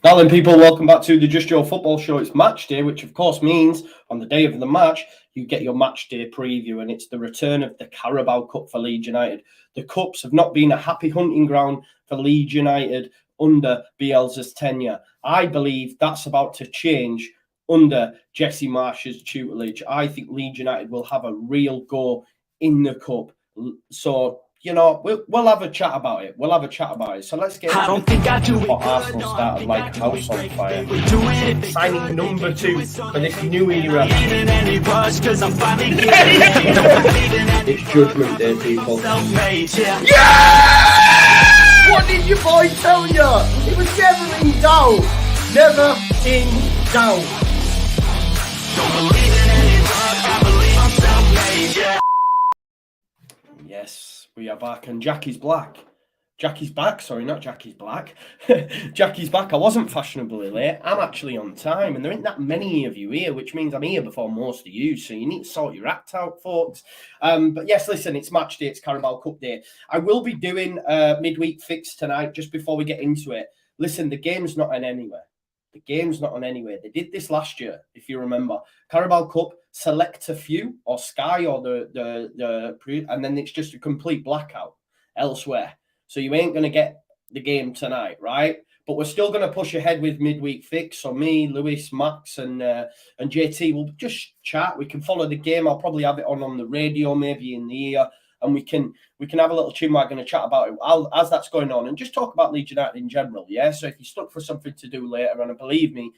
Now then, people, welcome back to the Just Joe Football Show. It's match day, which of course means on the day of the match, you get your match day preview, and it's the return of the Carabao Cup for Leeds United. The Cups have not been a happy hunting ground for Leeds United under Bielsa's tenure. I believe that's about to change under Jesse Marsh's tutelage. I think Leeds United will have a real go in the Cup. So, you know, we'll have a chat about it. So let's get into what Arsenal started like a house on fire. Signing number 2 for this new era. It's Judgment Day, people. Yeah! What did your boy tell you? It was never in doubt. Never in doubt. Don't believe in any luck, I believe I'm self-made, yeah. Yes. We are back, and Jackie's black. Jackie's back, sorry, not Jackie's black. Jackie's back. I wasn't fashionably late. I'm actually on time, and there ain't that many of you here, which means I'm here before most of you, so you need to sort your act out, folks. But yes, listen, it's match day, it's Carabao Cup day. I will be doing midweek fix tonight, just before we get into it. Listen, the game's not on anywhere. The game's not on anywhere. They did this last year, if you remember. Carabao Cup, select a few, or Sky, or and then it's just a complete blackout elsewhere. So you ain't going to get the game tonight, right? But we're still going to push ahead with midweek fix. So me, Lewis, Max, and JT will just chat. We can follow the game. I'll probably have it on the radio, maybe in the ear, and we can have a little chinwag and a chat about it as that's going on, and just talk about Leeds United in general. Yeah. So if you're stuck for something to do later, and believe me,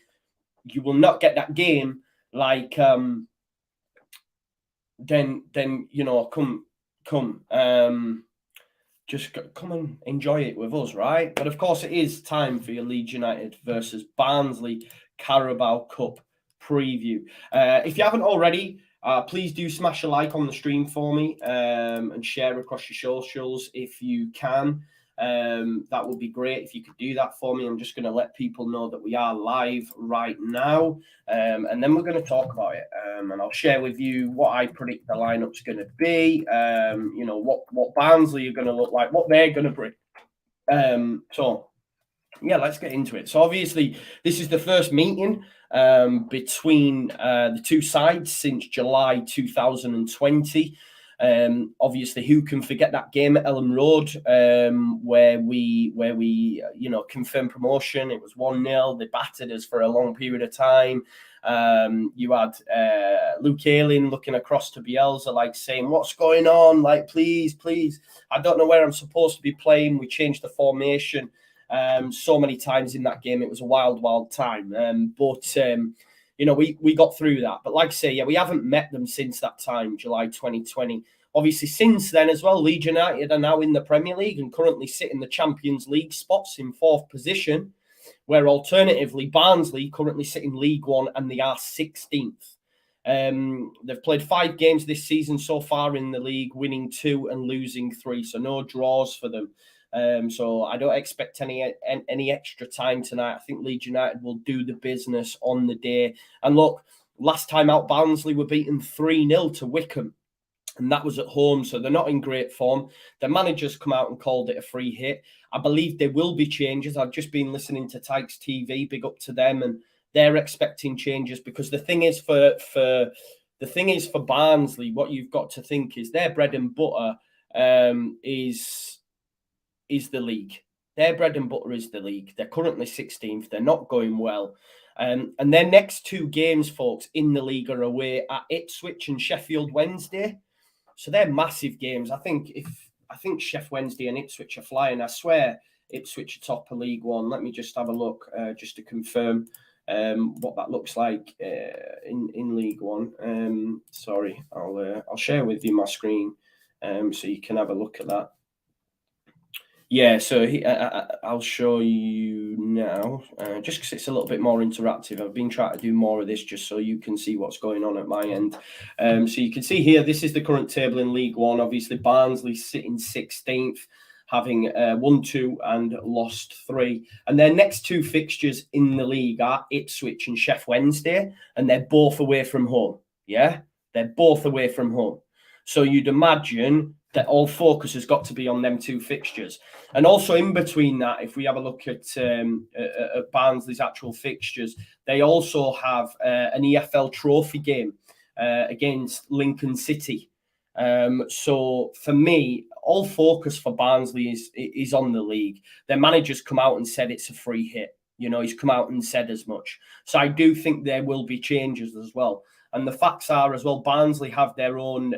you will not get that game. Like then you know, just come and enjoy it with us, right? But of course, it is time for your Leeds United versus Barnsley Carabao Cup preview. If you haven't already, please do smash a like on the stream for me, and share across your socials if you can. That would be great if you could do that for me. I'm just going to let people know that we are live right now, and then we're going to talk about it, and I'll share with you what I predict the lineup's going to be, you know, what Barnsley are going to look like, what they're going to bring. So yeah, let's get into it. So obviously this is the first meeting between the two sides since July 2020. Obviously, who can forget that game at Ellen Road, where we you know, confirmed promotion? It was 1-0. They battered us for a long period of time. You had Luke Ayling looking across to Bielsa, like saying, "What's going on? Like, please, I don't know where I'm supposed to be playing." We changed the formation so many times in that game. It was a wild time. But you know, we got through that. But like I say, yeah, we haven't met them since that time, July 2020. Obviously, since then as well, Leeds United are now in the Premier League and currently sit in the Champions League spots in 4th position, where alternatively, Barnsley currently sit in League One and they are 16th. They've played 5 games this season so far in the league, winning 2 and losing 3. So no draws for them. So I don't expect any extra time tonight. I think Leeds United will do the business on the day. And look, last time out, Barnsley were beaten 3-0 to Wycombe, and that was at home. So they're not in great form. The manager's come out and called it a free hit. I believe there will be changes. I've just been listening to Tykes TV, big up to them, and they're expecting changes, because the thing is for Barnsley, what you've got to think is their bread and butter is the league. Their bread and butter is the league. They're currently 16th. They're not going well. And their next 2 games, folks, in the league are away at Ipswich and Sheffield Wednesday. So they're massive games. I think Sheffield Wednesday and Ipswich are flying. I swear Ipswich are top of League One. Let me just have a look just to confirm what that looks like in League One. Sorry, I'll share with you my screen so you can have a look at that. Yeah, so I'll show you now, just because it's a little bit more interactive. I've been trying to do more of this just so you can see what's going on at my end. So you can see here, this is the current table in League One. Obviously, Barnsley sitting 16th, having won 2 and lost 3. And their next 2 fixtures in the league are Ipswich and Sheffield Wednesday, and they're both away from home. Yeah, they're both away from home. So you'd imagine that all focus has got to be on them 2 fixtures. And also in between that, if we have a look at Barnsley's actual fixtures, they also have an EFL trophy game against Lincoln City. So for me, all focus for Barnsley is on the league. Their manager's come out and said it's a free hit. You know, he's come out and said as much. So I do think there will be changes as well. And the facts are as well, Barnsley have their own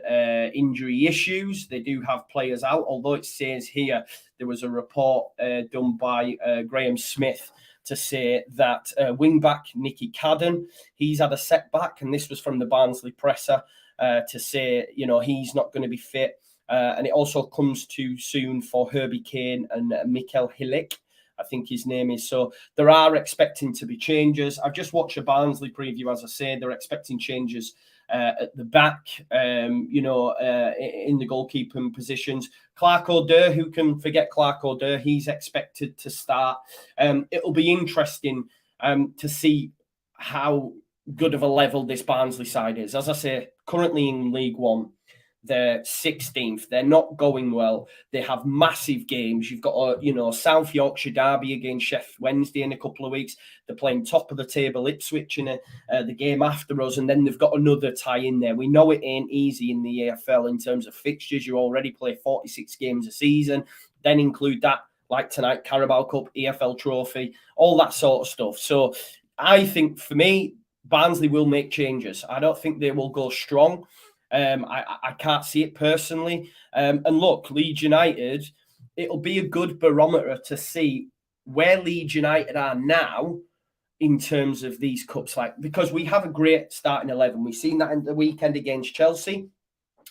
injury issues. They do have players out, although it says here there was a report done by Graham Smith to say that wing-back Nicky Cadden, he's had a setback, and this was from the Barnsley presser to say, you know, he's not going to be fit. And it also comes too soon for Herbie Kane and Mikel Hillick, I think his name is. So there are expecting to be changes. I've just watched a Barnsley preview, as I say. They're expecting changes at the back, in the goalkeeping positions. Clark O'Deur, who can forget Clark O'Deur? He's expected to start. It'll be interesting to see how good of a level this Barnsley side is. As I say, currently in League One, they're 16th. They're not going well. They have massive games. You've got a, South Yorkshire derby against Sheffield Wednesday in a couple of weeks. They're playing top of the table Ipswich in the game after us, and then they've got another tie in there. We know it ain't easy in the EFL in terms of fixtures. You already play 46 games a season. Then include that, like tonight, Carabao Cup, EFL Trophy, all that sort of stuff. So I think for me, Barnsley will make changes. I don't think they will go strong. I can't see it personally. And look, Leeds United, it'll be a good barometer to see where Leeds United are now in terms of these cups. Because we have a great starting 11. We've seen that in the weekend against Chelsea.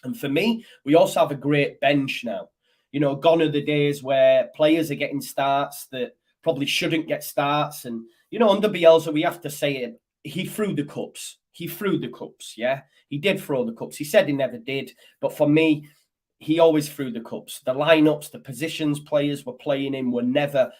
And for me, we also have a great bench now. Gone are the days where players are getting starts that probably shouldn't get starts. And, under Bielsa, we have to say it. He threw the cups. Yeah. He did throw the cups. He said he never did. But for me, he always threw the cups. The lineups, the positions players were playing in were never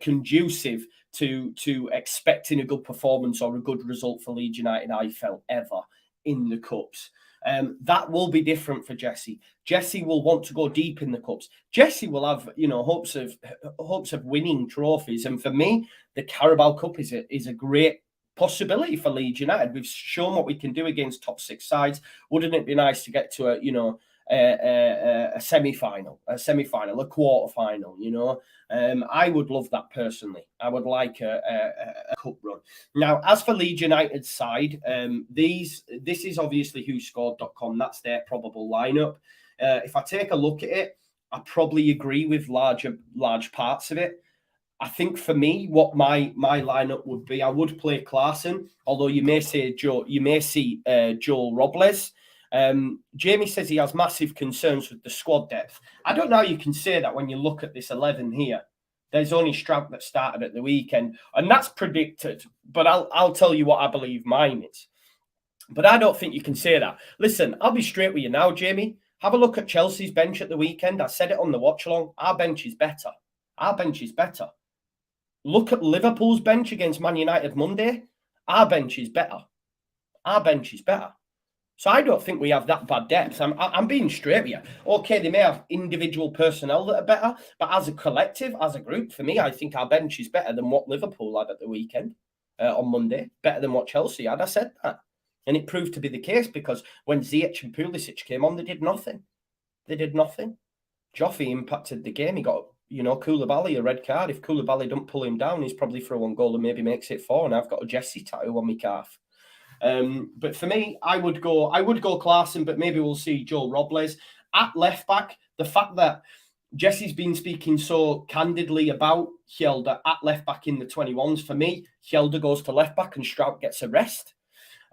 conducive to expecting a good performance or a good result for Leeds United, I felt, ever in the cups. That will be different for Jesse. Jesse will want to go deep in the cups. Jesse will have, hopes of winning trophies. And for me, the Carabao Cup is a great possibility for Leeds United. We've shown what we can do against top 6 sides. Wouldn't it be nice to get to a semi-final, a quarter-final, I would love that personally. I would like a cup run. Now, as for Leeds United's side, this is obviously whoscored.com. That's their probable lineup. If I take a look at it, I probably agree with large parts of it. I think for me, what my lineup would be, I would play Klaassen, although you may see Joel Robles. Jamie says he has massive concerns with the squad depth. I don't know how you can say that when you look at this 11 here. There's only Stroud that started at the weekend, and that's predicted. But I'll tell you what I believe mine is. But I don't think you can say that. Listen, I'll be straight with you now, Jamie. Have a look at Chelsea's bench at the weekend. I said it on the watch along. Our bench is better. Look at Liverpool's bench against Man United Monday. Our bench is better. So I don't think we have that bad depth. I'm being straight with you. Okay, they may have individual personnel that are better, but as a collective, as a group, for me, I think our bench is better than what Liverpool had at the weekend on Monday. Better than what Chelsea had. I said that. And it proved to be the case because when Ziyech and Pulisic came on, they did nothing. Joffrey impacted the game. He got Koulibaly a red card. If Koulibaly don't pull him down, he's probably through one goal and maybe makes it 4. And I've got a Jesse tattoo on my calf. But for me, I would go Klaassen, but maybe we'll see Joel Robles at left back. The fact that Jesse's been speaking so candidly about Hjelde at left back in the 21s, for me, Hjelde goes to left back and Strout gets a rest.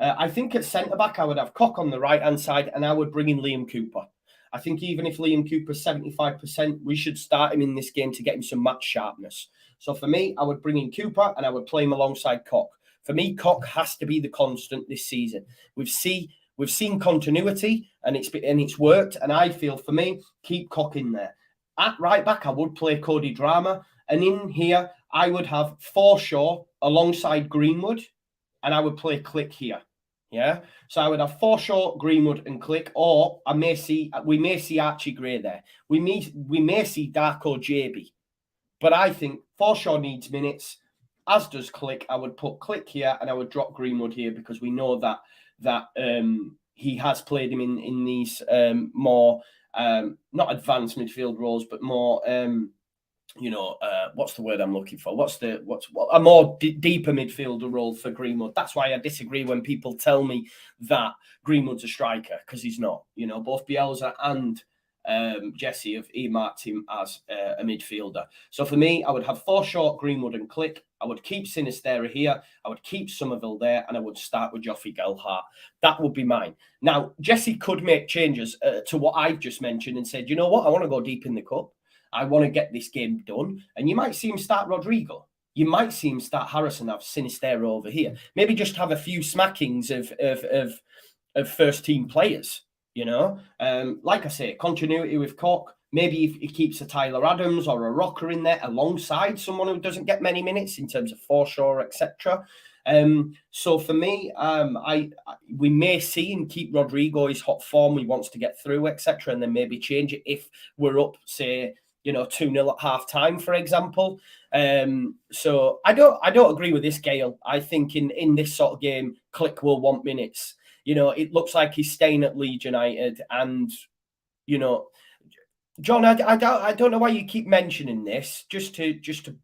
I think at centre back, I would have Koch on the right hand side, and I would bring in Liam Cooper. I think even if Liam Cooper's 75%, we should start him in this game to get him some match sharpness. So for me, I would bring in Cooper and I would play him alongside Koch. For me, Koch has to be the constant this season. We've seen continuity and it's worked. And I feel for me, keep Koch in there. At right back, I would play Cody Drama. And in here, I would have Forshaw alongside Greenwood. And I would play Click here. Yeah, so I would have Forshaw, Greenwood, and Click, or we may see Archie Gray there. We may see Darko JB, but I think Forshaw needs minutes, as does Click. I would put Click here, and I would drop Greenwood here because we know that he has played him in these more not advanced midfield roles, but more what's the word I'm looking for? What's a more deeper midfielder role for Greenwood? That's why I disagree when people tell me that Greenwood's a striker, because he's not. Both Bielsa and Jesse have earmarked him as a midfielder. So for me, I would have Forshaw, Greenwood, and Click. I would keep Sinisterra here. I would keep Somerville there, and I would start with Joffrey Gelhardt. That would be mine. Now, Jesse could make changes to what I've just mentioned and said, you know what, I want to go deep in the cup. I want to get this game done. And you might see him start Rodrigo. You might see him start Harrison, have Sinisterra over here. Maybe just have a few smackings of first team players. Like I say, continuity with Koch. Maybe if he keeps a Tyler Adams or a Rocker in there alongside someone who doesn't get many minutes in terms of Forshaw, etc. So for me, we may see him keep Rodrigo his hot form. He wants to get through, etc., and then maybe change it if we're up, say, 2-0 at half time, for example. So I don't agree with this, Gail. I think in this sort of game, Click will want minutes. It looks like he's staying at Leeds United, and John, I don't know why you keep mentioning this, just to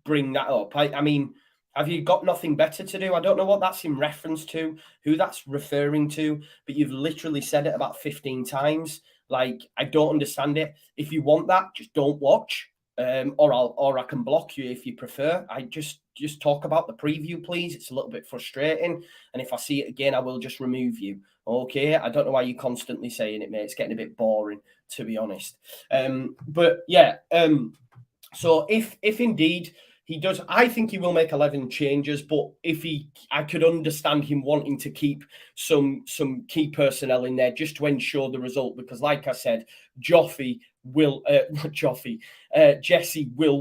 bring that up. I mean, have you got nothing better to do? I don't know what that's in reference to, who that's referring to, but you've literally said it about 15 times. Like, I don't understand it. If you want that, just don't watch, or I can block you if you prefer. I just talk about the preview, please. It's a little bit frustrating, and if I see it again, I will just remove you. Okay, I don't know why you're constantly saying it, mate. It's getting a bit boring, to be honest. But yeah, so if indeed he does, I think he will make 11 changes, but I could understand him wanting to keep some key personnel in there just to ensure the result, because like I said, Jesse will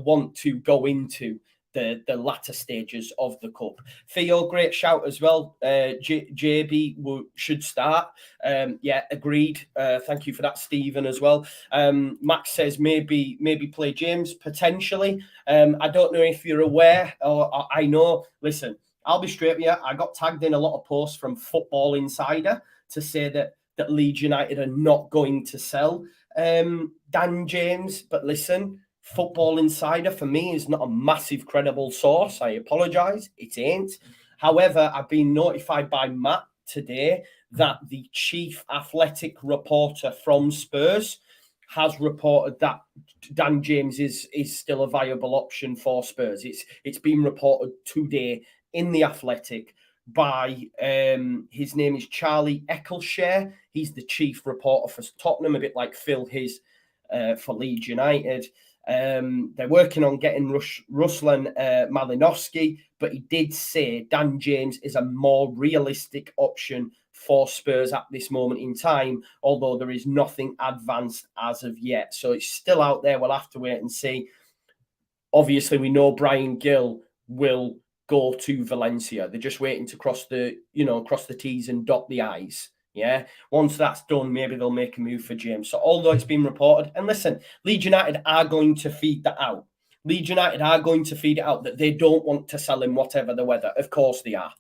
want to go into the latter stages of the cup. Theo, great shout as well. JB should start. Yeah, agreed. Thank you for that, Stephen, as well. Max says maybe play James potentially. I don't know if you're aware or I know. Listen, I'll be straight with you. I got tagged in a lot of posts from Football Insider to say that Leeds United are not going to sell Dan James. But listen, Football Insider for me is not a massive credible source. I apologise, it ain't. However, I've been notified by Matt today that the chief athletic reporter from Spurs has reported that Dan James is still a viable option for Spurs. It's been reported today in the Athletic by his name is Charlie Eccleshare. He's the chief reporter for Tottenham, a bit like Phil His for Leeds United. They're working on getting Ruslan Malinowski, but he did say Dan James is a more realistic option for Spurs at this moment in time, although there is nothing advanced as of yet. So it's still out there. We'll have to wait and see. Obviously, we know Brian Gill will go to Valencia. They're just waiting to cross the T's and dot the I's. Yeah, once that's done, maybe they'll make a move for James. So although it's been reported, and listen, Leeds United are going to feed that out. Leeds United are going to feed it out that they don't want to sell him whatever the weather. Of course they are.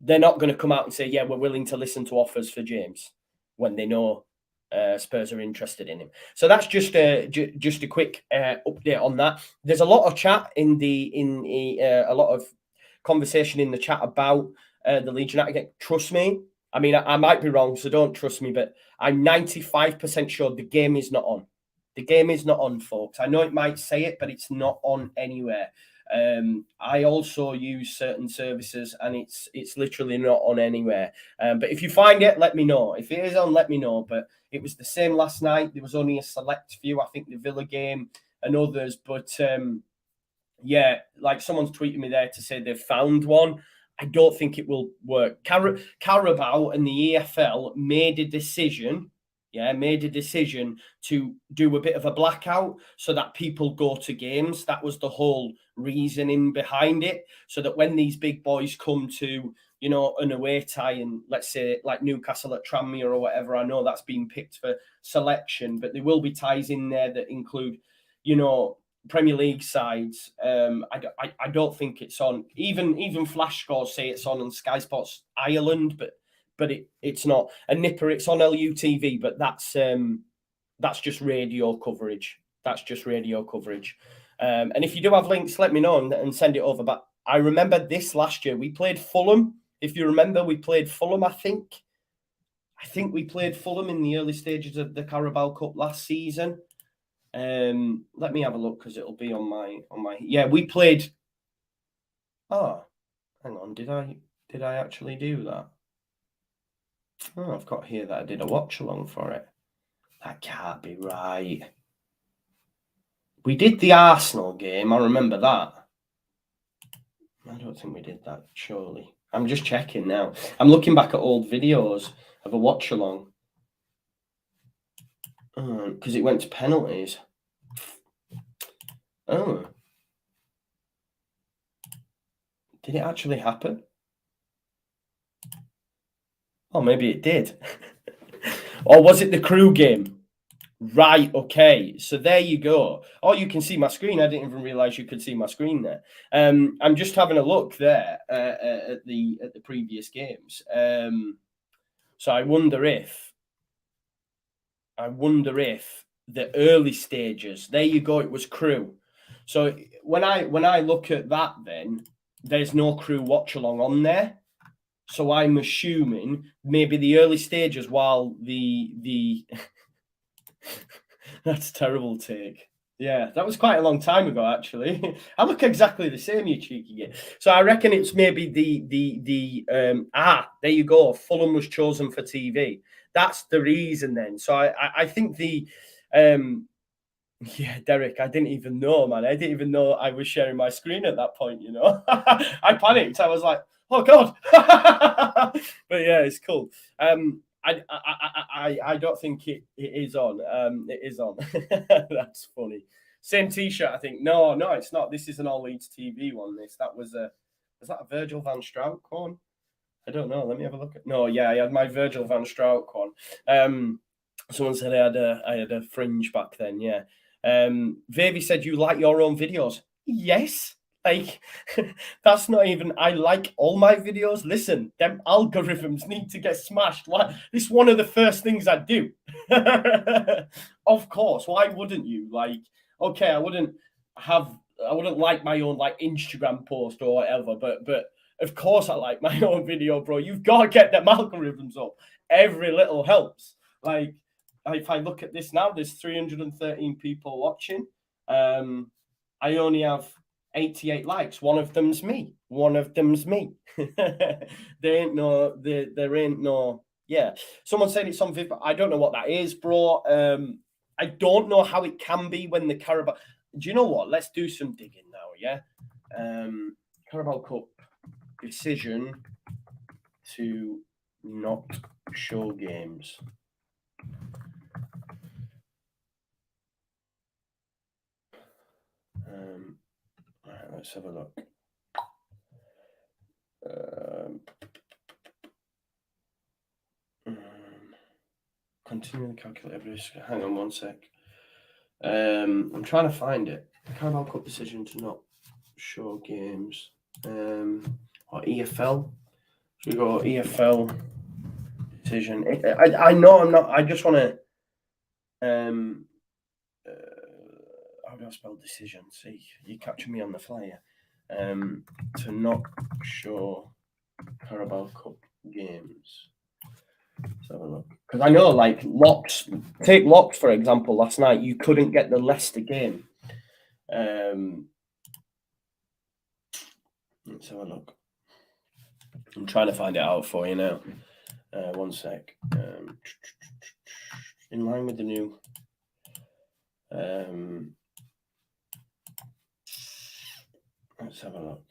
They're not going to come out and say, yeah, we're willing to listen to offers for James when they know Spurs are interested in him. So that's just a quick update on that. There's a lot of chat a lot of conversation in the chat about the Leeds United. Trust me. I mean, I might be wrong, so don't trust me, but I'm 95% sure the game is not on. The game is not on, folks. I know it might say it, but it's not on anywhere. I also use certain services, and it's literally not on anywhere. But if you find it, let me know. If it is on, let me know. But it was the same last night. There was only a select few, I think the Villa game and others. But yeah, like someone's tweeting me there to say they've found one. I don't think it will work. Carabao and the EFL made a decision made a decision to do a bit of a blackout so that people go to games. That was the whole reasoning behind it, so that when these big boys come to, you know, an away tie, and let's say like Newcastle at Tranmere or whatever, I know that's been picked for selection, but there will be ties in there that include, you know, Premier League sides. I don't think it's on. Even Flash Scores say it's on Sky Sports Ireland, but it's not. A Nipper, it's on LUTV, but that's just radio coverage. That's just radio coverage. And if you do have links, let me know and send it over. But I remember this last year. We played Fulham. If you remember, we played Fulham, I think we played Fulham in the early stages of the Carabao Cup last season. Let me have a look because it'll be on my. Yeah, we played. Oh, hang on. Did I actually do that? Oh, I've got here that I did a watch along for it. That can't be right. We did the Arsenal game. I remember that. I don't think we did that, surely. I'm just checking now. I'm looking back at old videos of a watch along. Because it went to penalties. Oh. Did it actually happen? Oh, maybe it did. Or was it the Crew game? Right, okay. So there you go. Oh, you can see my screen. I didn't even realize you could see my screen there. I'm just having a look there at the previous games. So I wonder if the early stages. There you go. It was Crew. So when I look at that, then there's no Crew watch along on there. So I'm assuming maybe the early stages, while the that's terrible take. Yeah, that was quite a long time ago, actually. I look exactly the same, you cheeky git. So I reckon it's maybe there you go. Fulham was chosen for TV. That's the reason then. So I think yeah, Derek, I didn't even know, man. I didn't even know I was sharing my screen at that point, you know. I panicked. I was like, oh God. But yeah, it's cool. I don't think it is on. It is on. That's funny. Same T-shirt, I think. No, it's not. This is an All Leeds TV one. Was that a Virgil van Strauch one? I don't know. Let me have a look. No, yeah, I had my Virgil van Strauch one. Someone said I had a fringe back then. Yeah. Vavi said you like your own videos. Yes. Like, that's not even. I like all my videos. Listen, them algorithms need to get smashed. Like, this is one of the first things I do. Of course, why wouldn't you? Like, okay, I wouldn't like my own like Instagram post or whatever, but of course I like my own video, bro. You've got to get them algorithms up. Every little helps. Like, if I look at this now, there's 313 people watching. I only have 88 likes. One of them's me. There ain't no. Yeah. Someone said it's on Viv. I don't know what that is, bro. I don't know how it can be when the Carabao. Do you know what? Let's do some digging now. Yeah. Carabao Cup decision to not show games. All right, let's have a look. Continue the calculated risk. Hang on one sec. I'm trying to find it. Carabao Cup decision to not show games. Or EFL. So we go EFL decision. I know I'm not. I just want to. How do I spell decision? See, you're catching me on the flyer. To not show Carabao Cup games. Let's have a look. Because I know, like, Locks, take Locks, for example, last night, you couldn't get the Leicester game. Let's have a look. I'm trying to find it out for you now. One sec. In line with the new. Let's have a look.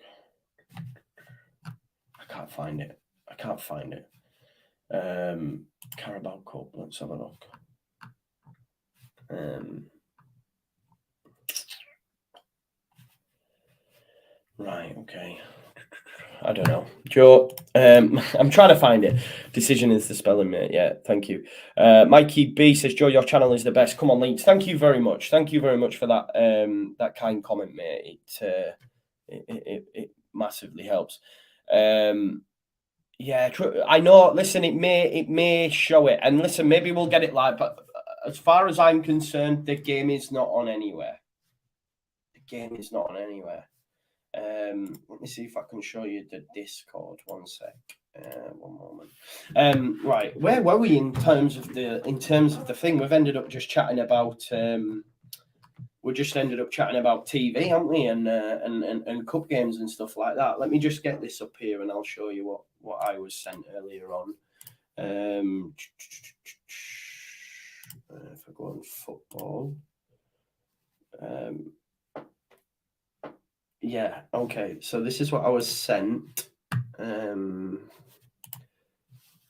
I can't find it. Carabao Cup. Let's have a look. Right, okay. I don't know. Joe, I'm trying to find it. Decision is the spelling, mate. Yeah, thank you. Mikey B says, Joe, your channel is the best. Come on, Leeds. Thank you very much. Thank you very much for that that kind comment, mate. It massively helps. Yeah, true. I know. Listen, it may show it, and listen, maybe we'll get it live. But as far as I'm concerned, the game is not on anywhere. The game is not on anywhere. Let me see if I can show you the Discord. One sec. One moment. Right, where were we in terms of the thing? We've ended up just chatting about. We just ended up chatting about TV, haven't we? And cup games and stuff like that. Let me just get this up here, and I'll show you what I was sent earlier on. If I go on football. Yeah, okay. So this is what I was sent.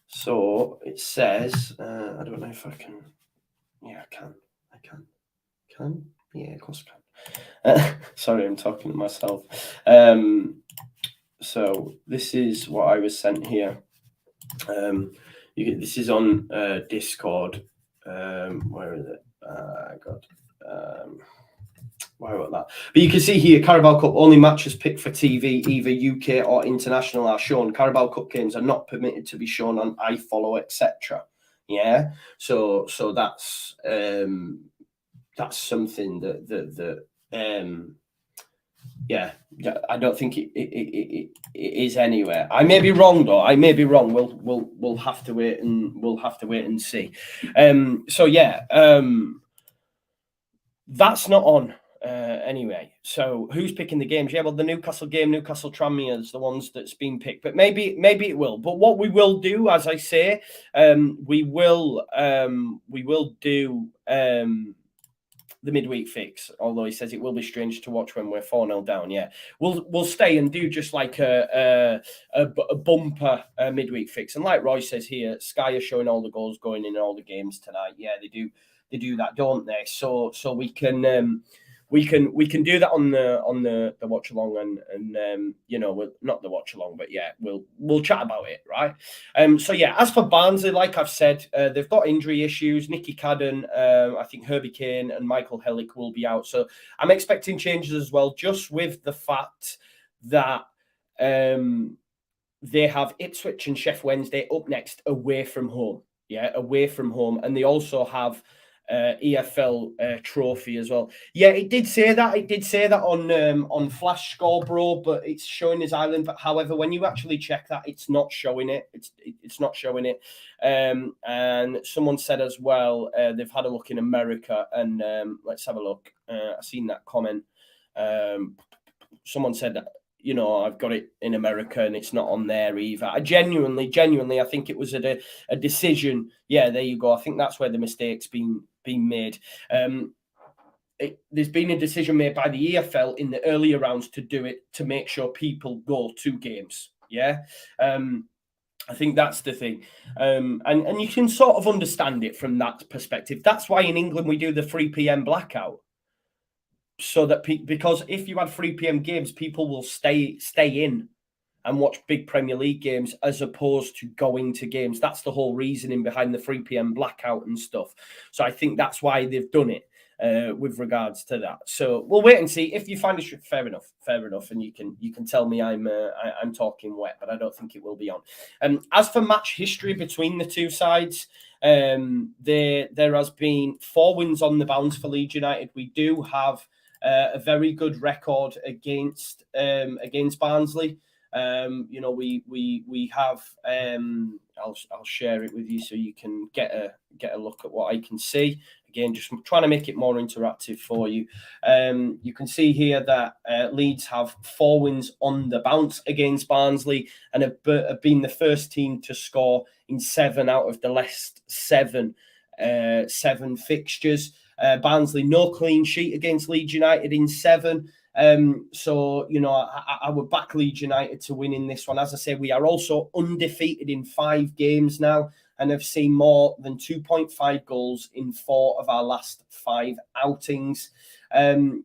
So it says, I don't know if I can. Yeah, I can. Yeah, of course I can. Sorry, I'm talking to myself. So this is what I was sent here. This is on Discord. Where is it? Why about that? But you can see here, Carabao Cup only matches picked for TV, either UK or international, are shown. Carabao Cup games are not permitted to be shown on iFollow, etc. Yeah, so that's something that yeah, I don't think it is anywhere. I may be wrong though. I may be wrong. We'll have to wait and see. So yeah, that's not on. Anyway, so who's picking the games? Yeah, well, the Newcastle game, Newcastle Tranmere's the ones that's been picked, but maybe it will. But what we will do, as I say, we will do the midweek fix. Although he says it will be strange to watch when we're 4-0 down. Yeah, we'll stay and do just like a bumper midweek fix. And like Roy says here, Sky are showing all the goals going in all the games tonight. Yeah, they do that, don't they? So we can do that on the watch along and not the watch along, but yeah, we'll chat about it, right? So yeah, as for Barnsley, like I've said, they've got injury issues. Nicky Cadden, I think Herbie Kane and Michael Hellick will be out, so I'm expecting changes as well, just with the fact that they have Ipswich and Sheffield Wednesday up next away from home. Yeah, away from home, and they also have EFL trophy as well. Yeah, it did say that on Flash Score, bro, but it's showing his island. But however, when you actually check that, it's not showing it. It's not showing it. And someone said as well they've had a look in America, and let's have a look. I've seen that comment. Someone said that, I've got it in America and it's not on there either. I genuinely, I think it was a decision. Yeah, there you go. I think that's where the mistake's been made. There's been a decision made by the EFL in the earlier rounds to do it to make sure people go to games. Yeah. I think that's the thing. And you can sort of understand it from that perspective. That's why in England we do the 3 p.m. blackout. So that because if you had 3 p.m. games, people will stay in and watch big Premier League games as opposed to going to games. That's the whole reasoning behind the 3 p.m. blackout and stuff. So I think that's why they've done it with regards to that. So we'll wait and see. If you find it fair enough, and you can tell me I'm talking wet, but I don't think it will be on. As for match history between the two sides, there has been 4 wins on the bounce for Leeds United. We do have a very good record against Barnsley. We have. I'll share it with you so you can get a look at what I can see. Again, just trying to make it more interactive for you. You can see here that Leeds have 4 wins on the bounce against Barnsley and have been the first team to score in 7 out of the last 7 fixtures. Barnsley, no clean sheet against Leeds United in 7. So, you know, I would back Leeds United to win in this one. As I say, we are also undefeated in 5 games now and have seen more than 2.5 goals in 4 of our last 5 outings.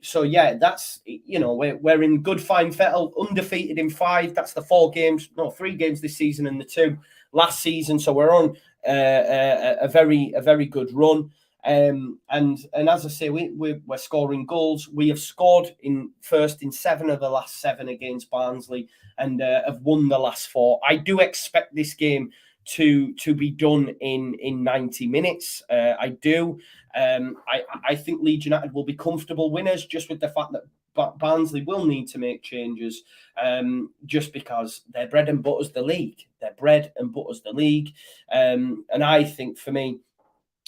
So, yeah, that's, you know, we're in good fine fettle, undefeated in 5. That's the 3 games this season and the 2 last season. So we're on a very good run. And as I say, we're scoring goals. We have scored in 7 of the last 7 against Barnsley and have won the last 4. I do expect this game to be done in 90 minutes. I do. I think Leeds United will be comfortable winners, just with the fact that Barnsley will need to make changes, just because their bread and butter's the league. And I think, for me,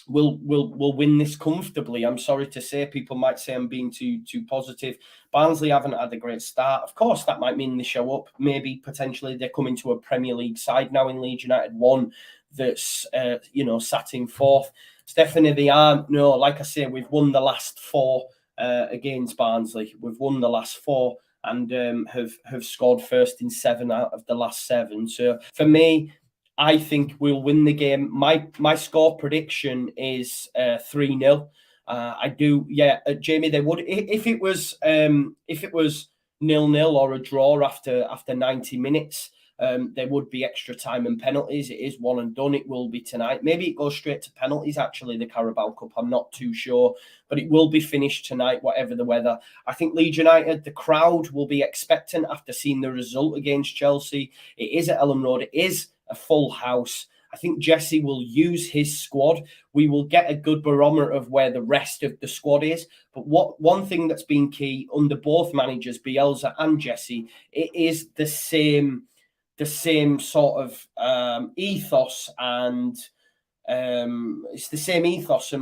we'll win this comfortably. I'm sorry to say, people might say I'm being too positive. Barnsley haven't had a great start. Of course, that might mean they show up. Maybe potentially they're coming to a Premier League side now in Leeds United, one that's sat in 4th. Stephanie, they aren't. No, like I say, we've won the last 4 against Barnsley. We've won the last 4 and have scored first in 7 out of the last 7. So for me, I think we'll win the game. My score prediction is 3-0. I do, yeah, Jamie. They would, if it was 0-0 or a draw after 90 minutes. There would be extra time and penalties. It is one and done. It will be tonight. Maybe it goes straight to penalties, actually, the Carabao Cup. I'm not too sure. But it will be finished tonight, whatever the weather. I think Leeds United, the crowd will be expectant after seeing the result against Chelsea. It is at Ellen Road. It is a full house. I think Jesse will use his squad. We will get a good barometer of where the rest of the squad is. But one thing that's been key under both managers, Bielsa and Jesse, it is the same sort of ethos, and it's the same ethos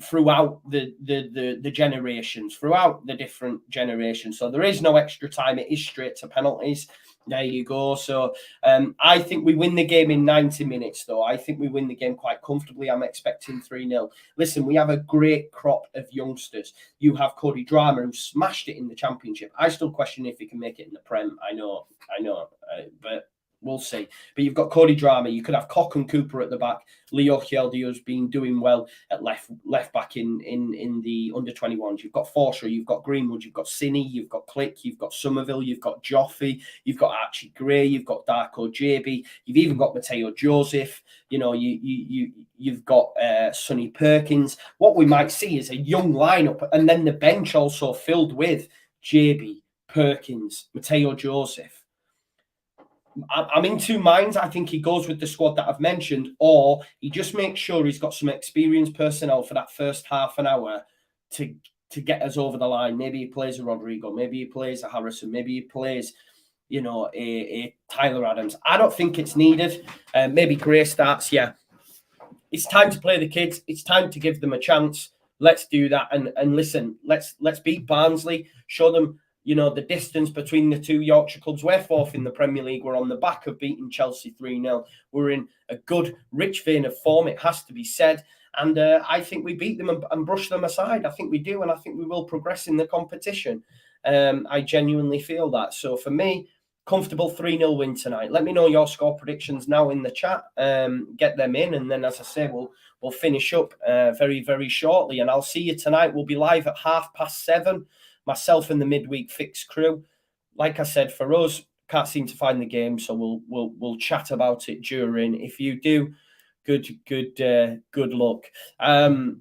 throughout the generations, throughout the different generations. So there is no extra time. It is straight to penalties. There you go. So I think we win the game in 90 minutes, though. I think we win the game quite comfortably. I'm expecting 3-0. Listen, we have a great crop of youngsters. You have Cody Drama, who smashed it in the Championship. I still question if he can make it in the Prem. I know, but we'll see. But you've got Cody Drama. You could have Cock and Cooper at the back. Leo Kjeldio's been doing well at left back in the under-21s. You've got Forshaw, you've got Greenwood, you've got Cini, you've got Click, you've got Somerville, you've got Joffrey, you've got Archie Gray, you've got Darko JB, you've even got Mateo Joseph. You know, you've got Sonny Perkins. What we might see is a young lineup, and then the bench also filled with JB, Perkins, Mateo Joseph. I'm in 2 minds. I think he goes with the squad that I've mentioned, or he just makes sure he's got some experienced personnel for that first half an hour to get us over the line. Maybe he plays a Rodrigo, maybe he plays a Harrison, maybe he plays, a Tyler Adams. I don't think it's needed. Maybe Gray starts. Yeah, it's time to play the kids. It's time to give them a chance. Let's do that. And listen, let's beat Barnsley. Show them, the distance between the 2 Yorkshire clubs. We're 4th in the Premier League. We're on the back of beating Chelsea 3-0. We're in a good, rich vein of form, it has to be said. And I think we beat them and brush them aside. I think we do, and I think we will progress in the competition. I genuinely feel that. So for me, comfortable 3-0 win tonight. Let me know your score predictions now in the chat. Get them in, and then, as I say, we'll finish up very, very shortly. And I'll see you tonight. We'll be live at 7:30. Myself and the midweek fix crew. Like I said, for us, can't seem to find the game, so we'll chat about it during. If you do, good luck. 3rd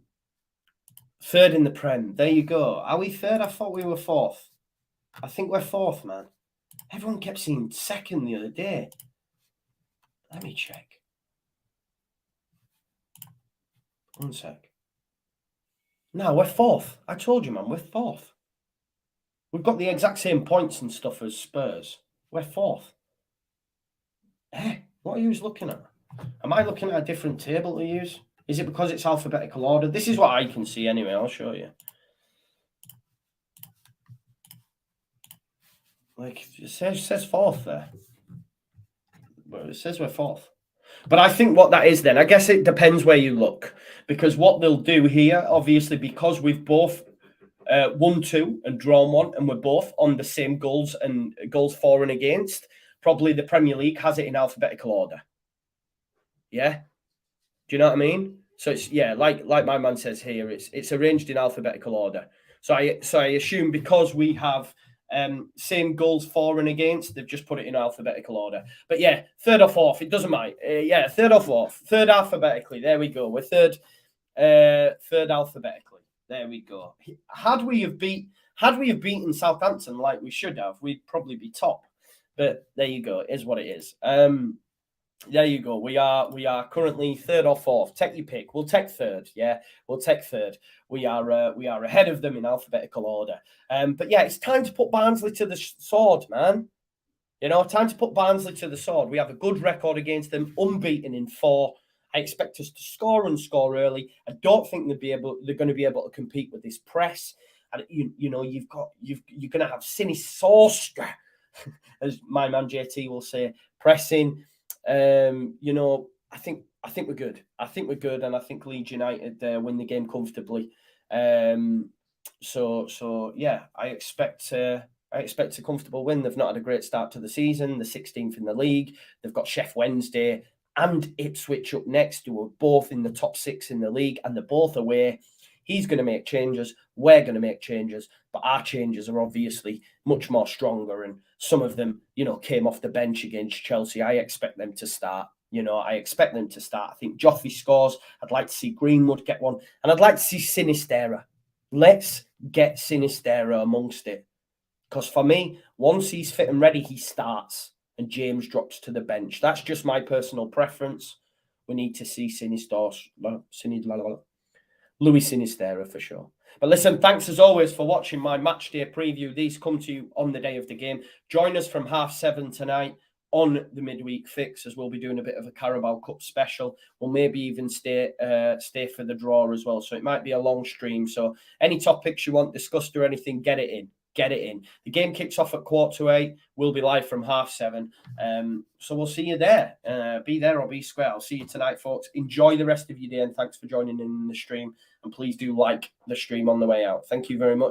in the Prem. There you go. Are we 3rd? I thought we were 4th. I think we're 4th, man. Everyone kept saying 2nd the other day. Let me check. One sec. No, we're 4th. I told you, man, we're 4th. We've got the exact same points and stuff as Spurs. We're 4th. What are you looking at? Am I looking at a different table to use? Is it because it's alphabetical order? This is what I can see anyway. I'll show you. Like, it says 4th there. Well, it says we're 4th. But I think what that is then, I guess it depends where you look. Because what they'll do here, obviously, because we've both won 2 and drawn 1, and we're both on the same goals for and against, probably the Premier League has it in alphabetical order. Yeah, do you know what I mean? So it's like my man says here, it's arranged in alphabetical order. So I assume because we have same goals for and against, they've just put it in alphabetical order. But yeah, third or fourth, it doesn't matter. Third or fourth, third alphabetically. There we go. We're third alphabetically. There we go. Had we have beaten Southampton like we should have, we'd probably be top. But there you go. It is what it is. There you go. We are currently third or fourth. Take your pick. We'll take third. Yeah, we'll take third. We are ahead of them in alphabetical order. But yeah, it's time to put Barnsley to the sword, man. You know, time to put Barnsley to the sword. We have a good record against them, unbeaten in 4. I expect us to score and score early. I don't think they're going to be able to compete with this press. And you know, you're going to have Sinistra, as my man JT will say, pressing. You know, I think we're good. I think we're good, and I think Leeds United win the game comfortably. So yeah, I expect a comfortable win. They've not had a great start to the season. The 16th in the league. They've got Sheff Wednesday and Ipswich up next, who are both in the top 6 in the league, and they're both away. He's going to make changes. We're going to make changes, but our changes are obviously much more stronger. And some of them, you know, came off the bench against Chelsea. I expect them to start. You know, I expect them to start. I think JUSTJOE scores. I'd like to see Greenwood get one, and I'd like to see Sinisterra. Let's get Sinisterra amongst it, because for me, once he's fit and ready, he starts, and James drops to the bench. That's just my personal preference. We need to see Luis Sinisterra for sure. But listen, thanks as always for watching my match day preview. These come to you on the day of the game. Join us from 7:30 tonight on the midweek fix, as we'll be doing a bit of a Carabao Cup special. We'll maybe even stay for the draw as well. So it might be a long stream. So any topics you want discussed or anything, get it in. Get it in. The game kicks off at 7:15. We'll be live from 7:30. So we'll see you there. Be there or be square. I'll see you tonight, folks. Enjoy the rest of your day, and thanks for joining in the stream. And please do like the stream on the way out. Thank you very much.